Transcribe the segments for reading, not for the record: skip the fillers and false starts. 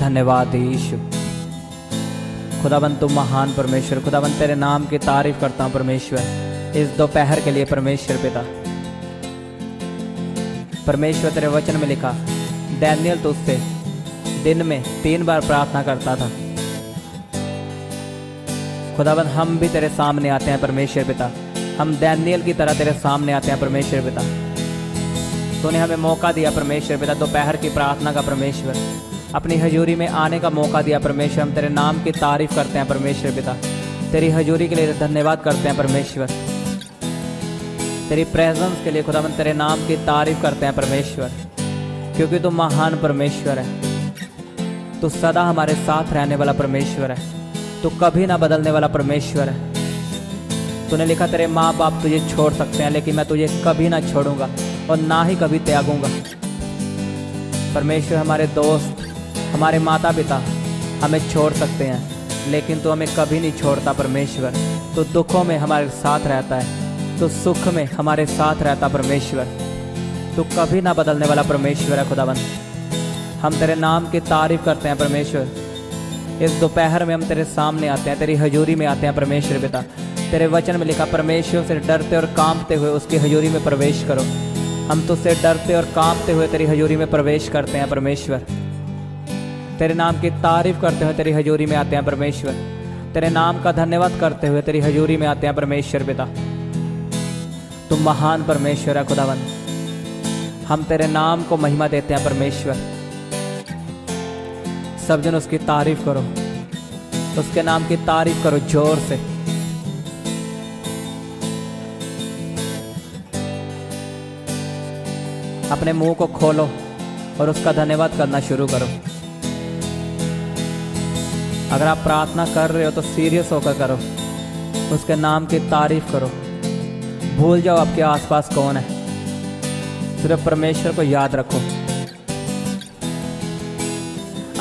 धन्यवाद यीशु। खुदाबंद तू महान परमेश्वर, खुदाबंद तेरे नाम की तारीफ करता हूँ परमेश्वर इस दोपहर के लिए परमेश्वर पिता। परमेश्वर तेरे वचन में लिखा डैनियल तुझसे दिन में 3 बार प्रार्थना करता था। खुदाबंद हम भी तेरे सामने आते हैं परमेश्वर पिता, हम डैनियल की तरह तेरे सामने आते हैं परमेश्वर पिता। तूने हमें मौका दिया परमेश्वर पिता, दोपहर की प्रार्थना का परमेश्वर, अपनी हजूरी में आने का मौका दिया परमेश्वर। हम तेरे नाम की तारीफ करते हैं परमेश्वर पिता, तेरी हजूरी के लिए धन्यवाद करते हैं परमेश्वर, तेरी प्रेजेंस के लिए खुदाबंद तेरे नाम की तारीफ करते हैं परमेश्वर, क्योंकि तू महान परमेश्वर है। तू सदा हमारे साथ रहने वाला परमेश्वर है, तू कभी ना बदलने वाला परमेश्वर है। तूने लिखा तेरे माँ बाप तुझे छोड़ सकते हैं, लेकिन मैं तुझे कभी ना छोड़ूंगा और ना ही कभी त्यागूंगा। परमेश्वर हमारे दोस्त, हमारे माता पिता हमें छोड़ सकते हैं, लेकिन तू हमें कभी नहीं छोड़ता परमेश्वर। तू दुखों में हमारे साथ रहता है, तू सुख में हमारे साथ रहता परमेश्वर। तू कभी ना बदलने वाला परमेश्वर है खुदाबंद। हम तेरे नाम की तारीफ करते हैं परमेश्वर। इस दोपहर में हम तेरे सामने आते हैं, तेरी हजूरी में आते हैं परमेश्वर पिता। तेरे वचन में लिखा परमेश्वर से डरते और कांपते हुए उसकी हजूरी में प्रवेश करो। हम तुझसे डरते और कांपते हुए तेरी हजूरी में प्रवेश करते हैं परमेश्वर। तेरे नाम की तारीफ करते हुए तेरी हजूरी में आते हैं परमेश्वर। तेरे नाम का धन्यवाद करते हुए तेरी हजूरी में आते हैं परमेश्वर पिता। तुम महान परमेश्वर है खुदावंद। हम तेरे नाम को महिमा देते हैं परमेश्वर। सब जन उसकी तारीफ करो, उसके नाम की तारीफ करो जोर से। अपने मुंह को खोलो और उसका धन्यवाद करना शुरू करो। अगर आप प्रार्थना कर रहे हो तो सीरियस होकर करो, उसके नाम की तारीफ करो। भूल जाओ आपके आसपास कौन है, सिर्फ परमेश्वर को याद रखो।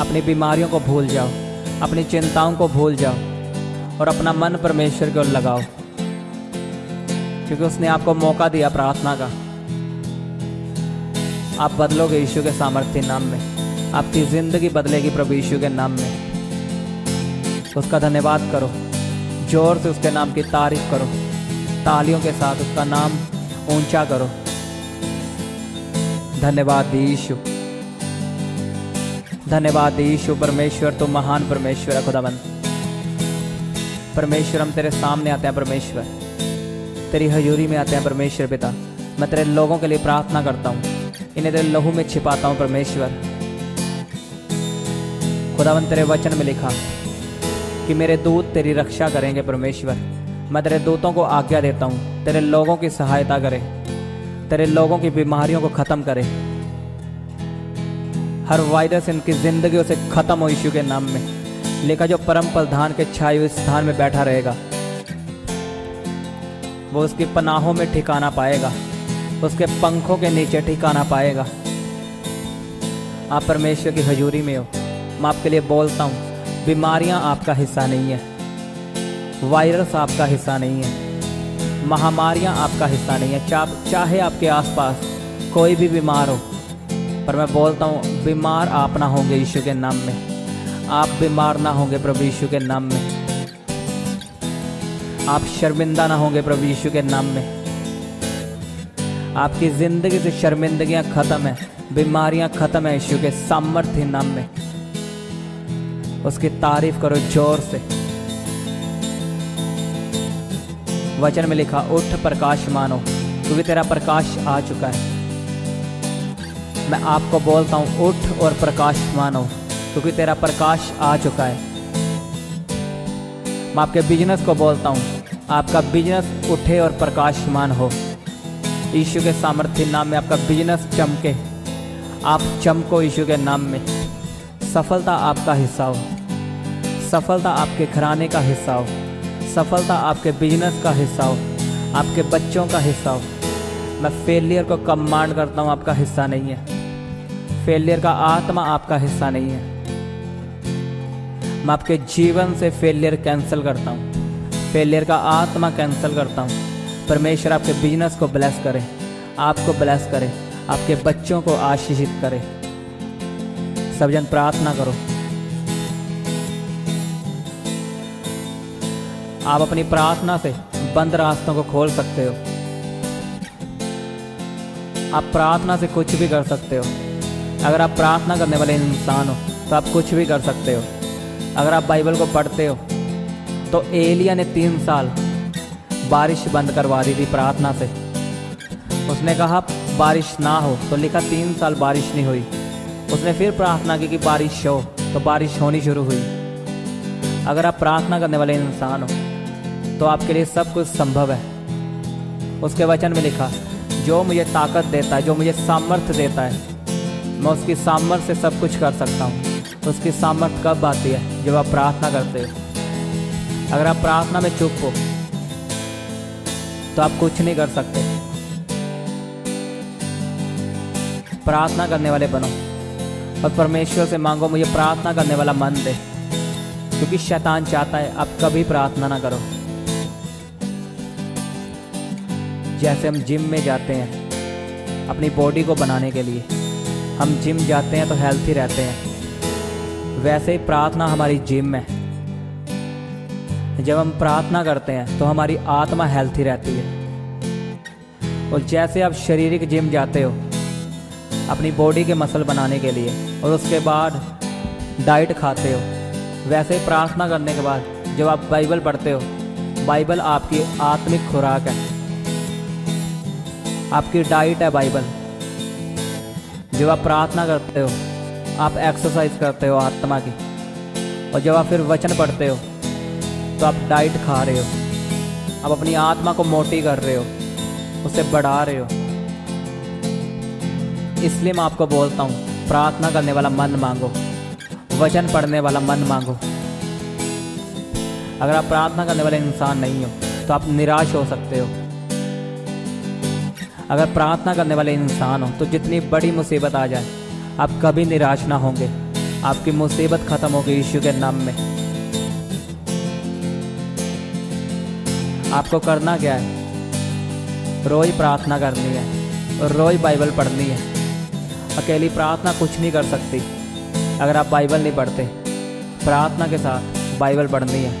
अपनी बीमारियों को भूल जाओ, अपनी चिंताओं को भूल जाओ और अपना मन परमेश्वर की ओर लगाओ, क्योंकि उसने आपको मौका दिया प्रार्थना का। आप बदलोगे यीशु के सामर्थ्य नाम में, आपकी जिंदगी बदलेगी प्रभु यीशु के नाम में। उसका धन्यवाद करो, जोर से उसके नाम की तारीफ करो, तालियों के साथ उसका नाम ऊंचा करो। धन्यवाद यीशु, धन्यवाद यीशु। परमेश्वर तो महान परमेश्वर है खुदाबंद। परमेश्वर हम तेरे सामने आते हैं परमेश्वर, तेरी हजूरी में आते हैं परमेश्वर पिता। मैं तेरे लोगों के लिए प्रार्थना करता हूँ, इन्हें तेरे लहू में छिपाता हूँ परमेश्वर। खुदावंद तेरे वचन में लिखा कि मेरे दूत तेरी रक्षा करेंगे परमेश्वर। मैं तेरे दूतों को आज्ञा देता हूँ, तेरे लोगों की सहायता करे, तेरे लोगों की बीमारियों को ख़त्म करे। हर वायरस इनकी जिंदगियों से ख़त्म हो यीशु के नाम में। लिखा जो परम प्रधान के छाए हुए स्थान में बैठा रहेगा वो उसकी पनाहों में ठिकाना पाएगा, उसके पंखों के नीचे ठिकाना पाएगा। आप परमेश्वर की हजूरी में हो। मैं आपके लिए बोलता हूँ, बीमारियाँ आपका हिस्सा नहीं है, वायरस आपका हिस्सा नहीं है, महामारियाँ आपका हिस्सा नहीं है। चाहे आपके आसपास कोई भी बीमार हो, पर मैं बोलता हूँ बीमार आप ना होंगे यीशु के नाम में। आप बीमार ना होंगे प्रभु यीशु के नाम में। आप शर्मिंदा ना होंगे प्रभु यीशु के नाम में। आपकी ज़िंदगी से शर्मिंदगियाँ ख़त्म है, बीमारियाँ ख़त्म है यीशु के सामर्थ्य नाम में। उसकी तारीफ करो जोर से। वचन में लिखा उठ प्रकाशमान हो, क्योंकि तेरा प्रकाश आ चुका है। मैं आपको बोलता हूँ उठ और प्रकाशमान हो, क्योंकि तेरा प्रकाश आ चुका है। मैं आपके बिजनेस को बोलता हूँ, आपका बिजनेस उठे और प्रकाशमान हो। यीशु के सामर्थ्य नाम में आपका बिजनेस चमके, आप चमको यीशु के नाम में। सफलता आपका हिस्सा हो, सफलता आपके घराने का हिस्सा हो, सफलता आपके बिजनेस का हिस्सा हो, आपके बच्चों का हिस्सा हो। मैं फेलियर को कमांड करता हूँ, आपका हिस्सा नहीं है। फेलियर का आत्मा आपका हिस्सा नहीं है। मैं आपके जीवन से फेलियर कैंसिल करता हूँ, फेलियर का आत्मा कैंसिल करता हूँ। परमेश्वर आपके बिजनेस को ब्लेस करे, आपको ब्लेस करे, आपके बच्चों को आशीषित करे। सब जन प्रार्थना करो, आप अपनी प्रार्थना से बंद रास्तों को खोल सकते हो। आप प्रार्थना से कुछ भी कर सकते हो। अगर आप प्रार्थना करने वाले इंसान हो तो आप कुछ भी कर सकते हो। अगर आप बाइबल को पढ़ते हो तो एलिया ने 3 साल बारिश बंद करवा दी थी प्रार्थना से। उसने कहा बारिश ना हो, तो लिखा 3 साल बारिश नहीं हुई। उसने फिर प्रार्थना की कि बारिश हो, तो बारिश होनी शुरू हुई। अगर आप प्रार्थना करने वाले इंसान हो तो आपके लिए सब कुछ संभव है। उसके वचन में लिखा, जो मुझे ताकत देता है, जो मुझे सामर्थ्य देता है, मैं उसकी सामर्थ्य से सब कुछ कर सकता हूँ। तो उसकी सामर्थ्य कब आती है? जब आप प्रार्थना करते हो। अगर आप प्रार्थना में चुप हो तो आप कुछ नहीं कर सकते। प्रार्थना करने वाले बनो और परमेश्वर से मांगो, मुझे प्रार्थना करने वाला मन दे, क्योंकि शैतान चाहता है आप कभी प्रार्थना ना करो। जैसे हम जिम में जाते हैं अपनी बॉडी को बनाने के लिए, हम जिम जाते हैं तो हेल्थी रहते हैं, वैसे ही प्रार्थना हमारी जिम है। जब हम प्रार्थना करते हैं तो हमारी आत्मा हेल्थी रहती है। और जैसे आप शारीरिक जिम जाते हो अपनी बॉडी के मसल बनाने के लिए और उसके बाद डाइट खाते हो, वैसे ही प्रार्थना करने के बाद जब आप बाइबल पढ़ते हो, बाइबल आपकी आत्मिक खुराक है, आपकी डाइट है बाइबल। जब आप प्रार्थना करते हो आप एक्सरसाइज करते हो आत्मा की, और जब आप फिर वचन पढ़ते हो तो आप डाइट खा रहे हो, आप अपनी आत्मा को मोटी कर रहे हो, उसे बढ़ा रहे हो। इसलिए मैं आपको बोलता हूँ, प्रार्थना करने वाला मन मांगो, वचन पढ़ने वाला मन मांगो। अगर आप प्रार्थना करने वाले इंसान नहीं हो तो आप निराश हो सकते हो। अगर प्रार्थना करने वाले इंसान हो तो जितनी बड़ी मुसीबत आ जाए आप कभी निराश ना होंगे। आपकी मुसीबत खत्म होगी यीशु के नाम में। आपको करना क्या है? रोज प्रार्थना करनी है और रोज बाइबल पढ़नी है। अकेली प्रार्थना कुछ नहीं कर सकती अगर आप बाइबल नहीं पढ़ते। प्रार्थना के साथ बाइबल पढ़नी है।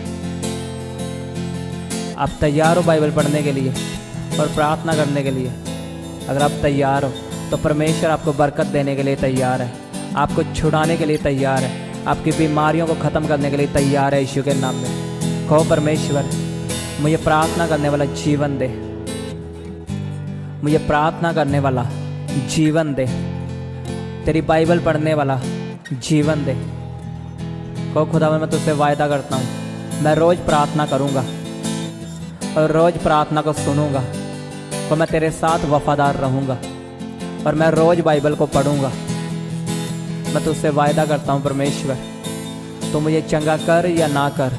आप तैयार हो बाइबल पढ़ने के लिए और प्रार्थना करने के लिए? अगर आप तैयार हो तो परमेश्वर आपको बरकत देने के लिए तैयार है, आपको छुड़ाने के लिए तैयार है, आपकी बीमारियों को ख़त्म करने के लिए तैयार है यीशु के नाम में। कहो, परमेश्वर मुझे प्रार्थना करने वाला जीवन दे, मुझे प्रार्थना करने वाला जीवन दे, तेरी बाइबल पढ़ने वाला जीवन दे। कहो, खुदा मैं तुझसे वायदा करता हूँ, मैं रोज़ प्रार्थना करूँगा और रोज़ प्रार्थना को सुनूँगा, तो मैं तेरे साथ वफादार रहूँगा और मैं रोज़ बाइबल को पढ़ूँगा। मैं तुझसे वायदा करता हूँ परमेश्वर, तू मुझे चंगा कर या ना कर,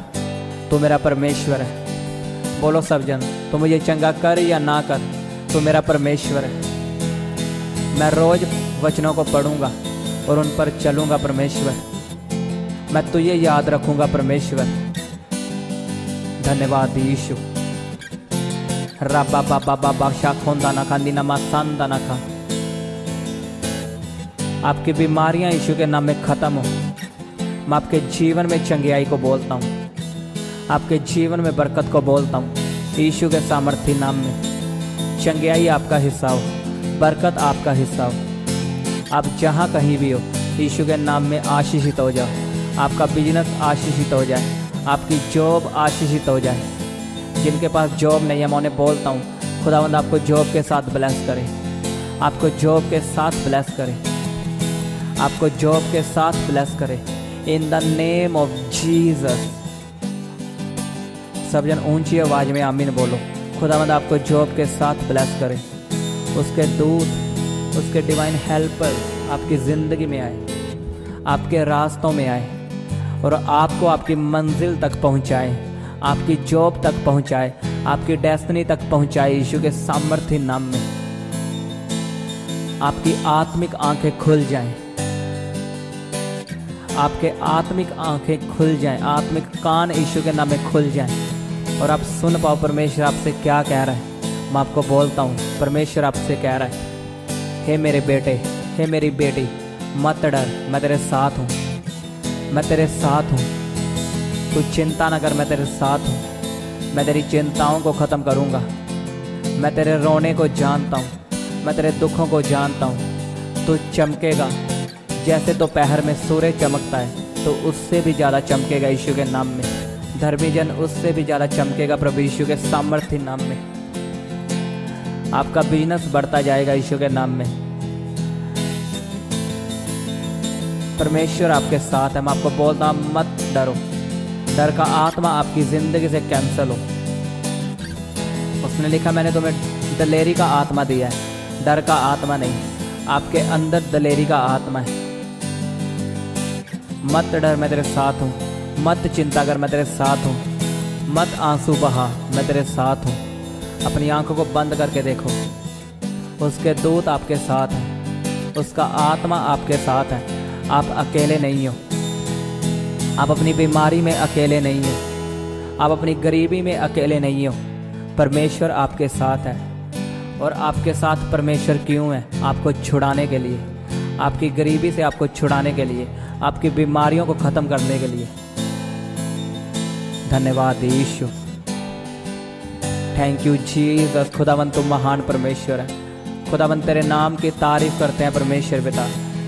तू मेरा परमेश्वर है। बोलो सब जन, तू मुझे चंगा कर या ना कर, तू मेरा परमेश्वर है। मैं रोज़ वचनों को पढ़ूँगा और उन पर चलूँगा परमेश्वर। मैं तुझे याद रखूँगा परमेश्वर। धन्यवाद यीशु। रबा बाबा बाबा शाखोंदा नखा नीनमा सांदा नखा। आपकी बीमारियां यीशु के नाम में ख़त्म हो। मैं आपके जीवन में चंगियाई को बोलता हूँ, आपके जीवन में बरकत को बोलता हूँ यीशु के सामर्थी नाम में। चंगियाई आपका हिस्सा हो, बरकत आपका हिस्सा हो। आप जहाँ कहीं भी हो यीशु के नाम में आशीषित हो जाओ। आपका बिजनेस आशीषित हो जाए, आपकी जॉब आशीषित हो जाए। जिनके पास जॉब नहीं है मैं उन्हें बोलता हूँ, खुदावंद आपको जॉब के साथ ब्लेस करे, आपको जॉब के साथ ब्लेस करे, आपको जॉब के साथ ब्लेस करे in the name of Jesus. सब जन ऊंची आवाज़ में आमीन बोलो। खुदावंद आपको जॉब के साथ ब्लेस करे, उसके दूत, उसके डिवाइन हेल्पर आपकी ज़िंदगी में आए, आपके रास्तों में आए और आपको आपकी मंजिल तक पहुंचाए, आपकी जॉब तक पहुंचाए, आपकी डेस्टिनी तक पहुंचाए यीशु के सामर्थ्य नाम में। आपकी आत्मिक आंखें खुल जाएं, आपके आत्मिक आंखें खुल जाएं, आत्मिक कान यीशु के नाम में खुल जाएं और आप सुन पाओ परमेश्वर आपसे क्या कह रहा है। मैं आपको बोलता हूँ, परमेश्वर आपसे कह रहा है, हे मेरे बेटे, हे मेरी बेटी, मत डर, मैं तेरे साथ हूँ, मैं तेरे साथ हूँ। तू चिंता न कर, मैं तेरे साथ हूँ। मैं तेरी चिंताओं को ख़त्म करूँगा। मैं तेरे रोने को जानता हूँ, मैं तेरे दुखों को जानता हूँ। तू चमकेगा जैसे दोपहर में सूरज चमकता है, तो उससे भी ज़्यादा चमकेगा यीशु के नाम में। धर्मी जन उससे भी ज़्यादा चमकेगा प्रभु यीशु के सामर्थ्य नाम में। आपका बिजनेस बढ़ता जाएगा यीशु के नाम में। परमेश्वर आपके साथ है। मैं आपको बोलता हूँ, मत डरो। डर का आत्मा आपकी ज़िंदगी से कैंसिल हो। उसने लिखा, मैंने तुम्हें दलेरी का आत्मा दिया है, डर का आत्मा नहीं। आपके अंदर दलेरी का आत्मा है। मत डर, मैं तेरे साथ हूँ। मत चिंता कर, मैं तेरे साथ हूँ। मत आंसू बहा, मैं तेरे साथ हूँ। अपनी आंखों को बंद करके देखो, उसके दूत आपके साथ हैं, उसका आत्मा आपके साथ है। आप अकेले नहीं हो। आप अपनी बीमारी में अकेले नहीं हो। आप अपनी गरीबी में अकेले नहीं हो। परमेश्वर आपके साथ है। और आपके साथ परमेश्वर क्यों है? आपको छुड़ाने के लिए, आपकी गरीबी से आपको छुड़ाने के लिए, आपकी बीमारियों को ख़त्म करने के लिए। धन्यवाद यीशु, थैंक यू जीसस। खुदावन तुम महान परमेश्वर है। खुदावन तेरे नाम की तारीफ करते हैं परमेश्वर पिता।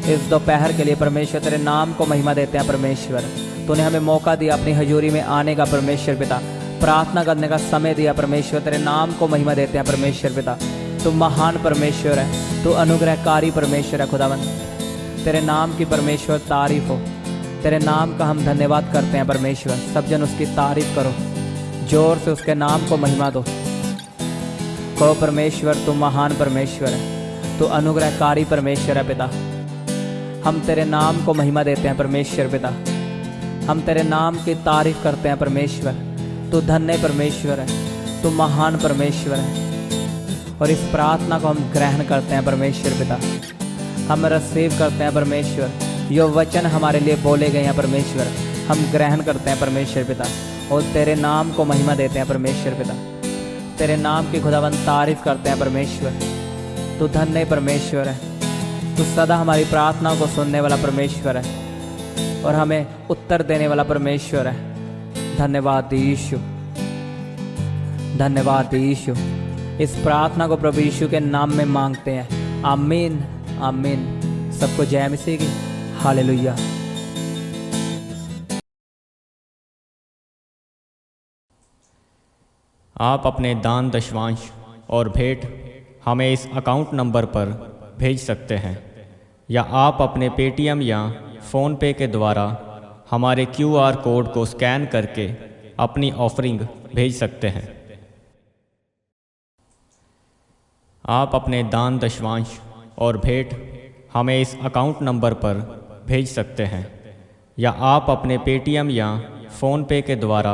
इस दोपहर के लिए परमेश्वर तेरे नाम को महिमा देते हैं परमेश्वर। तूने हमें मौका दिया अपनी हजूरी में आने का परमेश्वर पिता, प्रार्थना करने का समय दिया परमेश्वर। तेरे नाम को महिमा देते हैं परमेश्वर पिता। तू महान परमेश्वर है, तू अनुग्रहकारी परमेश्वर है खुदावन। तेरे नाम की परमेश्वर तारीफ हो। तेरे नाम का हम धन्यवाद करते हैं परमेश्वर। सब जन उसकी तारीफ करो, जोर से उसके नाम को महिमा दो। कहो परमेश्वर तू महान परमेश्वर है, तू अनुग्रहकारी परमेश्वर है पिता। हम तेरे नाम को महिमा देते हैं परमेश्वर पिता। हम तेरे नाम की तारीफ करते हैं परमेश्वर। तू धन्य परमेश्वर है, तू महान परमेश्वर है। और इस प्रार्थना को हम ग्रहण करते हैं परमेश्वर पिता। हम रिसीव करते हैं परमेश्वर। जो वचन हमारे लिए बोले गए हैं परमेश्वर, हम ग्रहण करते हैं परमेश्वर पिता। और तेरे नाम को महिमा देते हैं परमेश्वर पिता। तेरे नाम की खुदावन तारीफ करते हैं परमेश्वर। तू धन्य परमेश्वर है। तू सदा हमारी प्रार्थना को सुनने वाला परमेश्वर है और हमें उत्तर देने वाला परमेश्वर है। धन्यवाद यीशु, धन्यवाद यीशु। इस प्रार्थना को प्रभु यीशु के नाम में मांगते हैं। आमीन, आमीन। सबको जय मसीह की। हालेलुया। आप अपने दान दशवांश और भेंट हमें इस अकाउंट नंबर पर भेज सकते हैं, या आप अपने पेटीएम या फ़ोनपे के द्वारा हमारे QR कोड को स्कैन करके अपनी ऑफरिंग भेज सकते हैं। आप अपने दान दशवांश और भेंट हमें इस अकाउंट नंबर पर भेज सकते हैं, या आप अपने पेटीएम या फ़ोनपे के द्वारा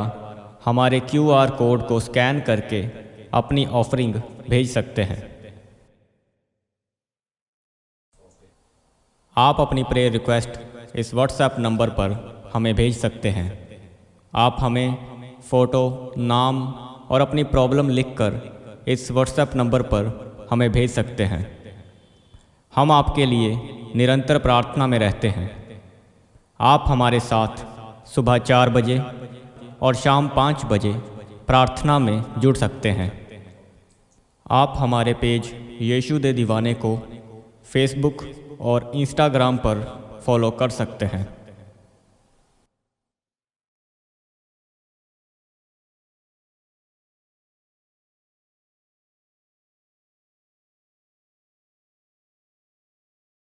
हमारे QR कोड को स्कैन करके अपनी ऑफरिंग भेज सकते हैं। आप अपनी प्रेयर रिक्वेस्ट इस व्हाट्सएप नंबर पर हमें भेज सकते हैं। आप हमें फ़ोटो, नाम और अपनी प्रॉब्लम लिखकर इस व्हाट्सएप नंबर पर हमें भेज सकते हैं। हम आपके लिए निरंतर प्रार्थना में रहते हैं। आप हमारे साथ सुबह 4 बजे और शाम 5 बजे प्रार्थना में जुड़ सकते हैं। आप हमारे पेज यीशु दे दीवाने को फेसबुक और इंस्टाग्राम पर फॉलो कर सकते हैं।